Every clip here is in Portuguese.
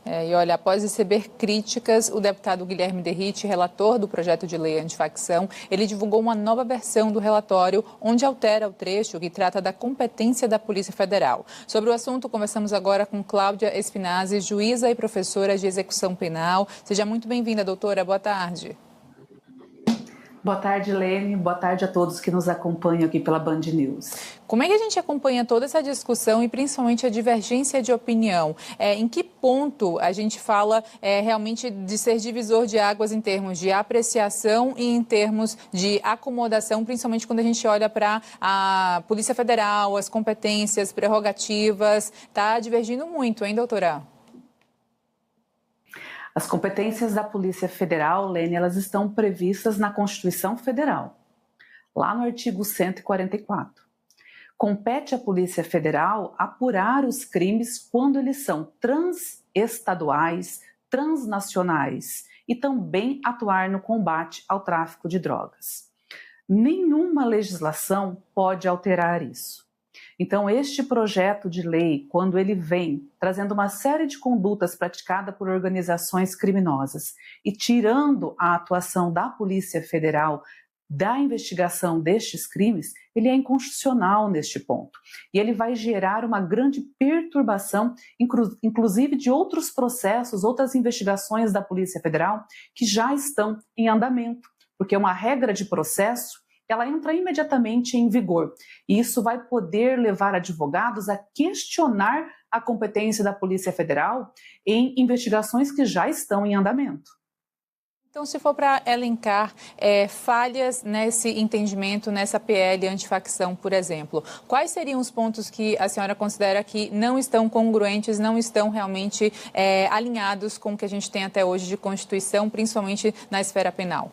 E olha, após receber críticas, o deputado Guilherme Derrite, relator do projeto de lei antifacção, ele divulgou uma nova versão do relatório onde altera o trecho que trata da competência da Polícia Federal. Sobre o assunto, conversamos agora com Cláudia Espinazzi, juíza e professora de execução penal. Seja muito bem-vinda, doutora. Boa tarde. Boa tarde, Lene. Boa tarde a todos que nos acompanham aqui pela Band News. Como é que a gente acompanha toda essa discussão e principalmente a divergência de opinião? Em que ponto a gente fala realmente de ser divisor de águas em termos de apreciação e em termos de acomodação, principalmente quando a gente olha para a Polícia Federal, as competências, prerrogativas? Está divergindo muito, hein, doutora? As competências da Polícia Federal, Lene, elas estão previstas na Constituição Federal, lá no artigo 144. Compete à Polícia Federal apurar os crimes quando eles são transestaduais, transnacionais e também atuar no combate ao tráfico de drogas. Nenhuma legislação pode alterar isso. Então, este projeto de lei, quando ele vem trazendo uma série de condutas praticadas por organizações criminosas e tirando a atuação da Polícia Federal da investigação destes crimes, ele é inconstitucional neste ponto. E ele vai gerar uma grande perturbação, inclusive de outros processos, outras investigações da Polícia Federal que já estão em andamento, porque uma regra de processo ela entra imediatamente em vigor. E isso vai poder levar advogados a questionar a competência da Polícia Federal em investigações que já estão em andamento. Então, se for para elencar falhas nesse entendimento, nessa PL antifacção, por exemplo, quais seriam os pontos que a senhora considera que não estão congruentes, não estão realmente alinhados com o que a gente tem até hoje de Constituição, principalmente na esfera penal?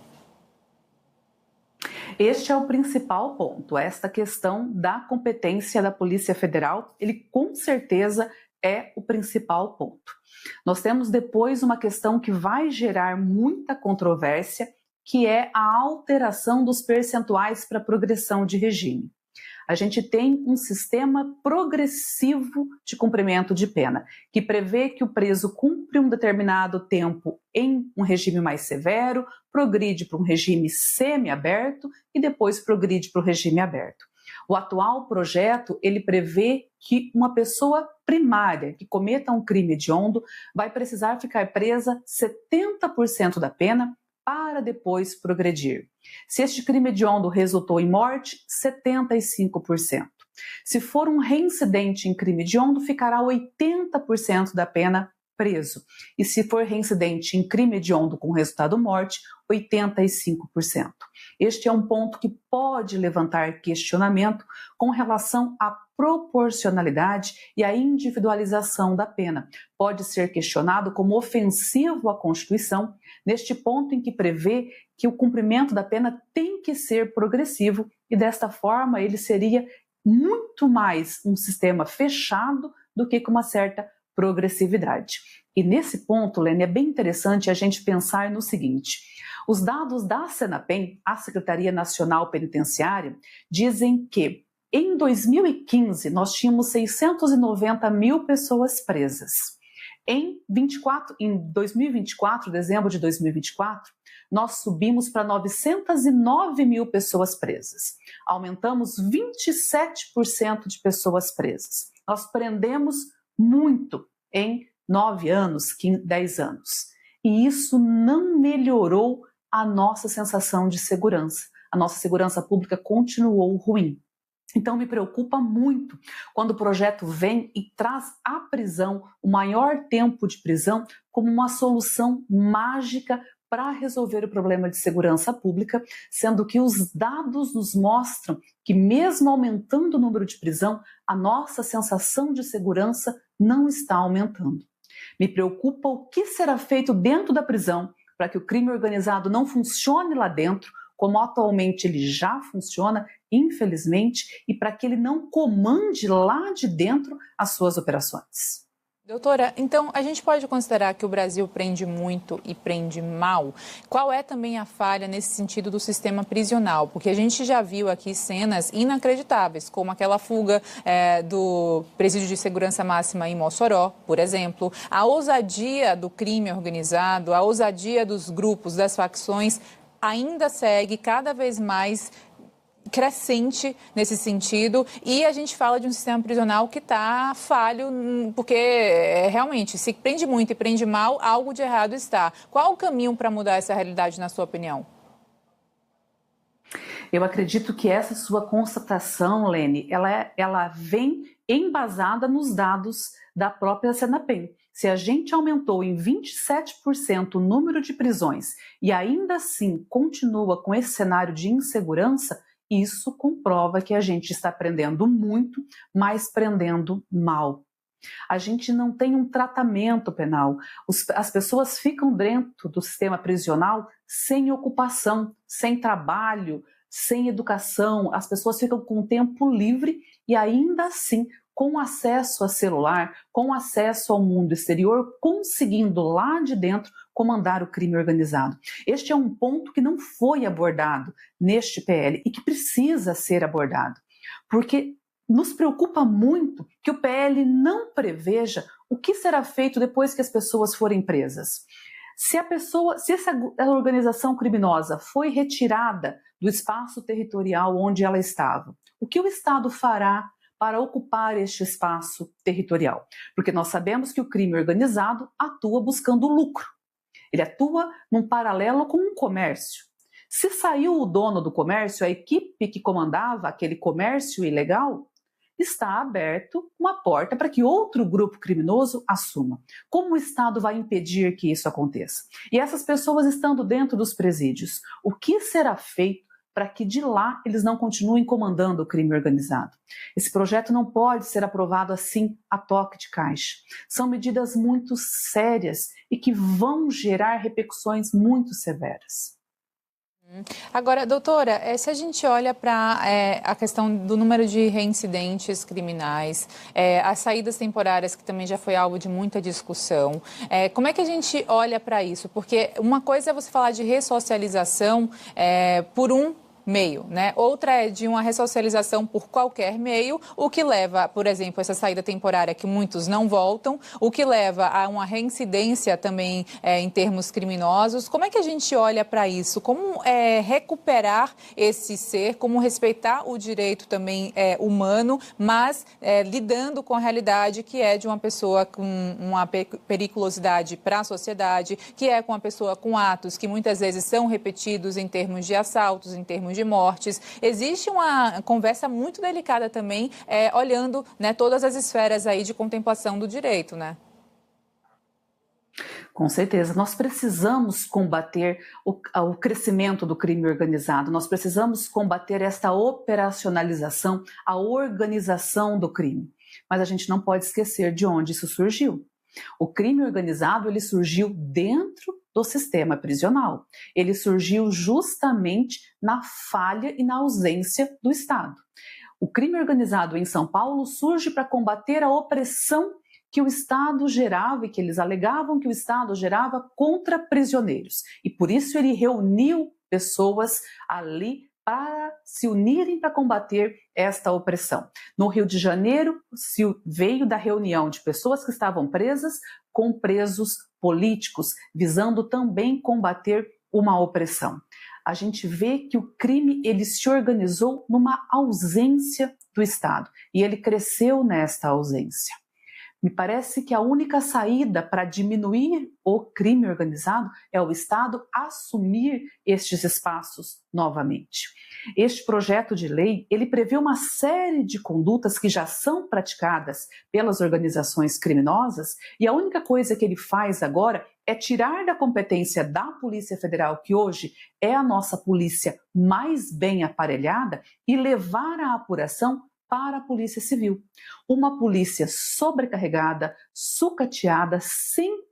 Este é o principal ponto, esta questão da competência da Polícia Federal, ele com certeza é o principal ponto. Nós temos depois uma questão que vai gerar muita controvérsia, que é a alteração dos percentuais para progressão de regime. A gente tem um sistema progressivo de cumprimento de pena, que prevê que o preso cumpre um determinado tempo em um regime mais severo, progride para um regime semi-aberto e depois progride para o regime aberto. O atual projeto, ele prevê que uma pessoa primária que cometa um crime hediondo vai precisar ficar presa 70% da pena para depois progredir. Se este crime hediondo resultou em morte, 75%. Se for um reincidente em crime hediondo, ficará 80% da pena preso. E se for reincidente em crime hediondo com resultado morte, 85%. Este é um ponto que pode levantar questionamento com relação à proporcionalidade e à individualização da pena. Pode ser questionado como ofensivo à Constituição, neste ponto em que prevê que o cumprimento da pena tem que ser progressivo e desta forma ele seria muito mais um sistema fechado do que com uma certa progressividade. E nesse ponto, Lene, é bem interessante a gente pensar no seguinte: os dados da Senapen, a Secretaria Nacional Penitenciária, dizem que em 2015 nós tínhamos 690 mil pessoas presas. Em 2024, dezembro de 2024, nós subimos para 909 mil pessoas presas. Aumentamos 27% de pessoas presas. Nós prendemos muito em 9 anos, 10 anos. E isso não melhorou a nossa sensação de segurança. A nossa segurança pública continuou ruim. Então me preocupa muito quando o projeto vem e traz a prisão, o maior tempo de prisão, como uma solução mágica para resolver o problema de segurança pública, sendo que os dados nos mostram que mesmo aumentando o número de prisão, a nossa sensação de segurança não está aumentando. Me preocupa o que será feito dentro da prisão para que o crime organizado não funcione lá dentro, como atualmente ele já funciona, infelizmente, e para que ele não comande lá de dentro as suas operações. Doutora, então a gente pode considerar que o Brasil prende muito e prende mal? Qual é também a falha nesse sentido do sistema prisional? Porque a gente já viu aqui cenas inacreditáveis, como aquela fuga do presídio de segurança máxima em Mossoró, por exemplo, a ousadia do crime organizado, a ousadia dos grupos, das facções, ainda segue cada vez mais crescente nesse sentido, e a gente fala de um sistema prisional que está falho, porque realmente, se prende muito e prende mal, algo de errado está. Qual o caminho para mudar essa realidade, na sua opinião? Eu acredito que essa sua constatação, Lene, ela vem embasada nos dados da própria Senapem. Se a gente aumentou em 27% o número de prisões e ainda assim continua com esse cenário de insegurança, isso comprova que a gente está prendendo muito, mas prendendo mal. A gente não tem um tratamento penal. As pessoas ficam dentro do sistema prisional sem ocupação, sem trabalho, sem educação. As pessoas ficam com tempo livre e ainda assim, com acesso a celular, com acesso ao mundo exterior, conseguindo lá de dentro comandar o crime organizado. Este é um ponto que não foi abordado neste PL e que precisa ser abordado, porque nos preocupa muito que o PL não preveja o que será feito depois que as pessoas forem presas. Se essa organização criminosa foi retirada do espaço territorial onde ela estava, o que o Estado fará para ocupar este espaço territorial? Porque nós sabemos que o crime organizado atua buscando lucro. Ele atua num paralelo com um comércio. Se saiu o dono do comércio, a equipe que comandava aquele comércio ilegal, está aberto uma porta para que outro grupo criminoso assuma. Como o Estado vai impedir que isso aconteça? E essas pessoas estando dentro dos presídios, o que será feito para que de lá eles não continuem comandando o crime organizado? Esse projeto não pode ser aprovado assim a toque de caixa. São medidas muito sérias e que vão gerar repercussões muito severas. Agora, doutora, se a gente olha para a questão do número de reincidentes criminais, as saídas temporárias, que também já foi alvo de muita discussão, como é que a gente olha para isso? Porque uma coisa é você falar de ressocialização por um meio, né? Outra é de uma ressocialização por qualquer meio, o que leva, por exemplo, essa saída temporária que muitos não voltam, o que leva a uma reincidência também em termos criminosos. Como é que a gente olha para isso? Como recuperar esse ser, como respeitar o direito também humano, mas lidando com a realidade que é de uma pessoa com uma periculosidade para a sociedade, que é com uma pessoa com atos que muitas vezes são repetidos em termos de assaltos, em termos de mortes. Existe uma conversa muito delicada também, olhando, né, todas as esferas aí de contemplação do direito, né? Com certeza, nós precisamos combater o crescimento do crime organizado, nós precisamos combater esta operacionalização, a organização do crime. Mas a gente não pode esquecer de onde isso surgiu. O crime organizado, ele surgiu dentro do sistema prisional. Ele surgiu justamente na falha e na ausência do Estado. O crime organizado em São Paulo surge para combater a opressão que o Estado gerava e que eles alegavam que o Estado gerava contra prisioneiros. E por isso ele reuniu pessoas ali para se unirem para combater esta opressão. No Rio de Janeiro, veio da reunião de pessoas que estavam presas com presos políticos, visando também combater uma opressão. A gente vê que o crime ele se organizou numa ausência do Estado e ele cresceu nesta ausência. Me parece que a única saída para diminuir o crime organizado é o Estado assumir estes espaços novamente. Este projeto de lei, ele prevê uma série de condutas que já são praticadas pelas organizações criminosas e a única coisa que ele faz agora é tirar da competência da Polícia Federal, que hoje é a nossa polícia mais bem aparelhada, e levar a apuração para a Polícia Civil. Uma polícia sobrecarregada, sucateada, sem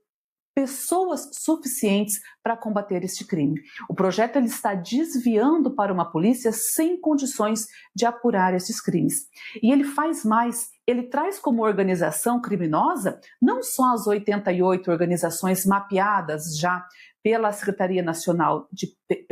pessoas suficientes para combater este crime. O projeto ele está desviando para uma polícia sem condições de apurar esses crimes. E ele faz mais, ele traz como organização criminosa não só as 88 organizações mapeadas já pela Secretaria Nacional de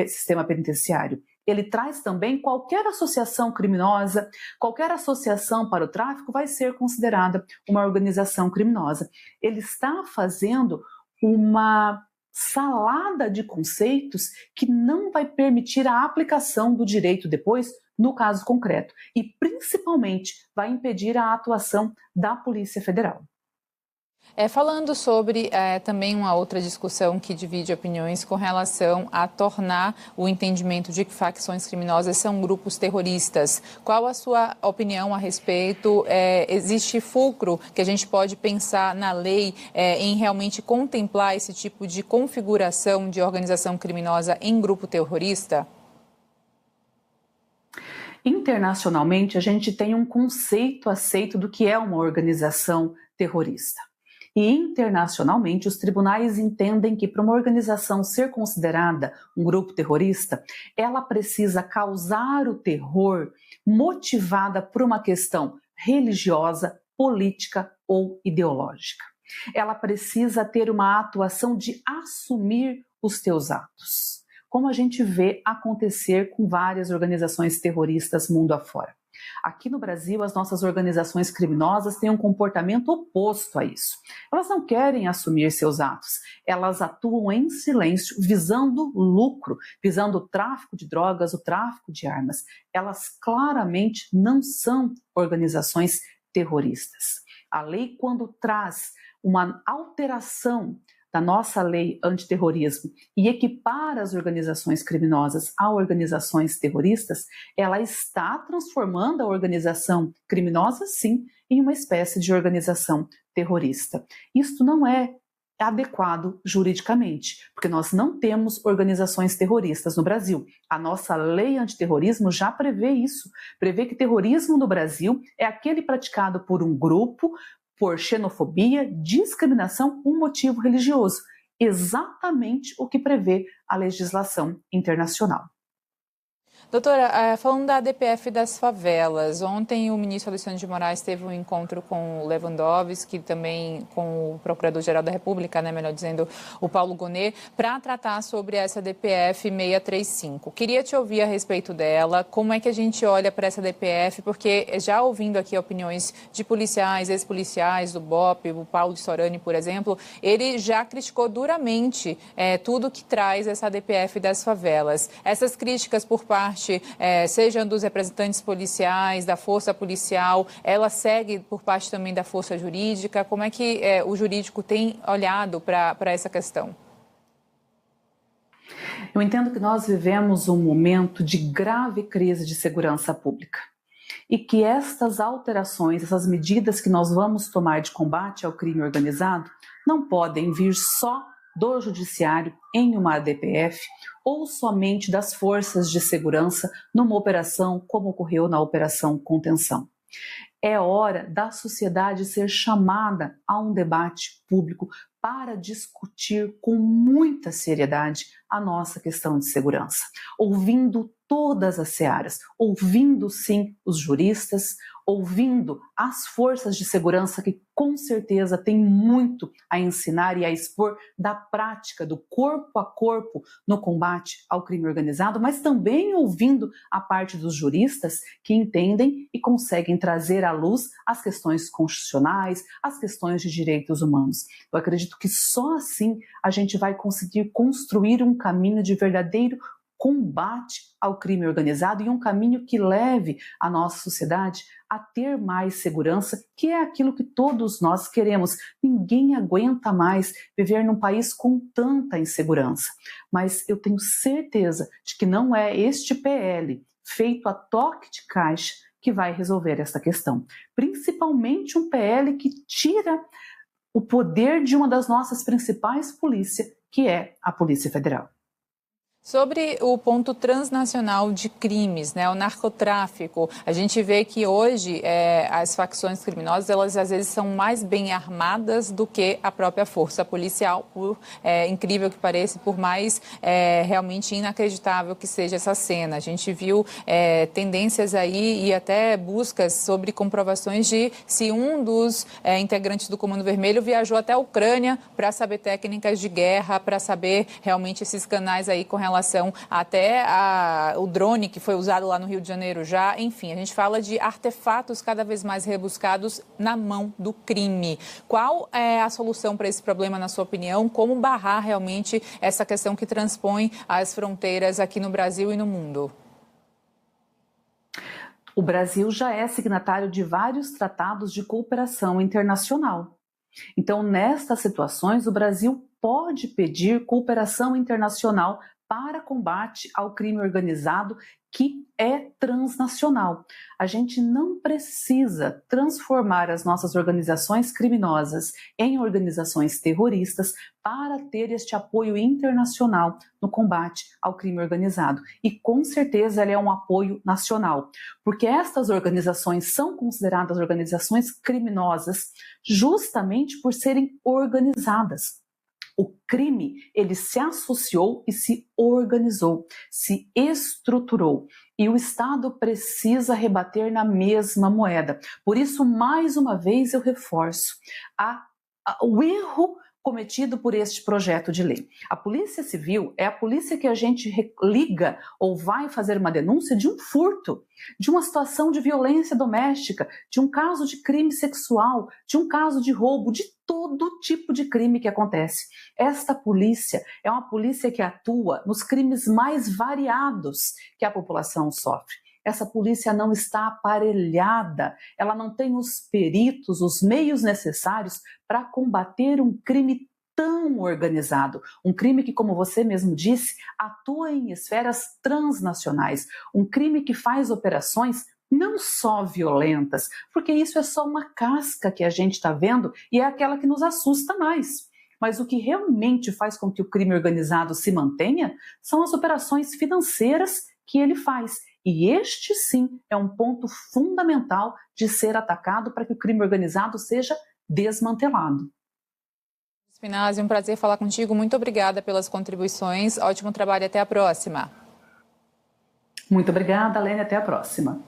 Sistema Penitenciário. Ele traz também qualquer associação criminosa, qualquer associação para o tráfico vai ser considerada uma organização criminosa. Ele está fazendo uma salada de conceitos que não vai permitir a aplicação do direito depois no caso concreto e principalmente vai impedir a atuação da Polícia Federal. Falando sobre também uma outra discussão que divide opiniões com relação a tornar o entendimento de que facções criminosas são grupos terroristas. Qual a sua opinião a respeito? Existe fulcro que a gente pode pensar na lei em realmente contemplar esse tipo de configuração de organização criminosa em grupo terrorista? Internacionalmente, a gente tem um conceito aceito do que é uma organização terrorista. E internacionalmente, os tribunais entendem que para uma organização ser considerada um grupo terrorista, ela precisa causar o terror motivada por uma questão religiosa, política ou ideológica. Ela precisa ter uma atuação de assumir os teus atos, como a gente vê acontecer com várias organizações terroristas mundo afora. Aqui no Brasil, as nossas organizações criminosas têm um comportamento oposto a isso. Elas não querem assumir seus atos, elas atuam em silêncio, visando lucro, visando o tráfico de drogas, o tráfico de armas. Elas claramente não são organizações terroristas. A lei, quando traz uma alteração da nossa lei antiterrorismo e equipara as organizações criminosas a organizações terroristas, ela está transformando a organização criminosa, sim, em uma espécie de organização terrorista. Isto não é adequado juridicamente, porque nós não temos organizações terroristas no Brasil. A nossa lei antiterrorismo já prevê isso, prevê que terrorismo no Brasil é aquele praticado por um grupo por xenofobia, discriminação por motivo religioso, exatamente o que prevê a legislação internacional. Doutora, falando da ADPF das favelas, ontem o ministro Alexandre de Moraes teve um encontro com o Lewandowski, também com o Procurador-Geral da República, melhor dizendo, o Paulo Gonet, para tratar sobre essa ADPF 635. Queria te ouvir a respeito dela, como é que a gente olha para essa ADPF, porque já ouvindo aqui opiniões de policiais, ex-policiais do BOPE, o Paulo de Sorani, por exemplo, ele já criticou duramente tudo que traz essa ADPF das favelas. Essas críticas por parte sejam dos representantes policiais, da força policial, ela segue por parte também da força jurídica? Como é que o jurídico tem olhado para essa questão? Eu entendo que nós vivemos um momento de grave crise de segurança pública e que estas alterações, essas medidas que nós vamos tomar de combate ao crime organizado não podem vir só do judiciário em uma ADPF ou somente das forças de segurança numa operação como ocorreu na Operação Contenção. É hora da sociedade ser chamada a um debate público para discutir com muita seriedade a nossa questão de segurança, ouvindo todas as searas, ouvindo sim os juristas, ouvindo as forças de segurança que com certeza têm muito a ensinar e a expor da prática do corpo a corpo no combate ao crime organizado, mas também ouvindo a parte dos juristas que entendem e conseguem trazer à luz as questões constitucionais, as questões de direitos humanos. Eu acredito que só assim a gente vai conseguir construir um caminho de verdadeiro combate ao crime organizado e um caminho que leve a nossa sociedade a ter mais segurança, que é aquilo que todos nós queremos. Ninguém aguenta mais viver num país com tanta insegurança. Mas eu tenho certeza de que não é este PL feito a toque de caixa que vai resolver essa questão. Principalmente um PL que tira o poder de uma das nossas principais polícias, que é a Polícia Federal. Sobre o ponto transnacional de crimes, né, o narcotráfico, a gente vê que hoje as facções criminosas, elas às vezes são mais bem armadas do que a própria força policial, por incrível que pareça, por mais realmente inacreditável que seja essa cena. A gente viu tendências aí e até buscas sobre comprovações de se um dos integrantes do Comando Vermelho viajou até a Ucrânia para saber técnicas de guerra, para saber realmente esses canais aí com relação até o drone que foi usado lá no Rio de Janeiro já. Enfim, a gente fala de artefatos cada vez mais rebuscados na mão do crime. Qual é a solução para esse problema, na sua opinião? Como barrar realmente essa questão que transpõe as fronteiras aqui no Brasil e no mundo? O Brasil já é signatário de vários tratados de cooperação internacional. Então, nestas situações, o Brasil pode pedir cooperação internacional para combate ao crime organizado que é transnacional. A gente não precisa transformar as nossas organizações criminosas em organizações terroristas para ter este apoio internacional no combate ao crime organizado. E com certeza ele é um apoio nacional, porque estas organizações são consideradas organizações criminosas justamente por serem organizadas. O crime, ele se associou e se organizou, se estruturou. E o Estado precisa rebater na mesma moeda. Por isso, mais uma vez, eu reforço o erro cometido por este projeto de lei. A Polícia Civil é a polícia que a gente liga ou vai fazer uma denúncia de um furto, de uma situação de violência doméstica, de um caso de crime sexual, de um caso de roubo, de todo tipo de crime que acontece. Esta polícia é uma polícia que atua nos crimes mais variados que a população sofre. Essa polícia não está aparelhada, ela não tem os peritos, os meios necessários para combater um crime tão organizado. Um crime que, como você mesmo disse, atua em esferas transnacionais. Um crime que faz operações não só violentas, porque isso é só uma casca que a gente está vendo e é aquela que nos assusta mais. Mas o que realmente faz com que o crime organizado se mantenha são as operações financeiras que ele faz. E este sim é um ponto fundamental de ser atacado para que o crime organizado seja desmantelado. Spinazzi, um prazer falar contigo. Muito obrigada pelas contribuições. Ótimo trabalho e até a próxima. Muito obrigada, Lene. Até a próxima.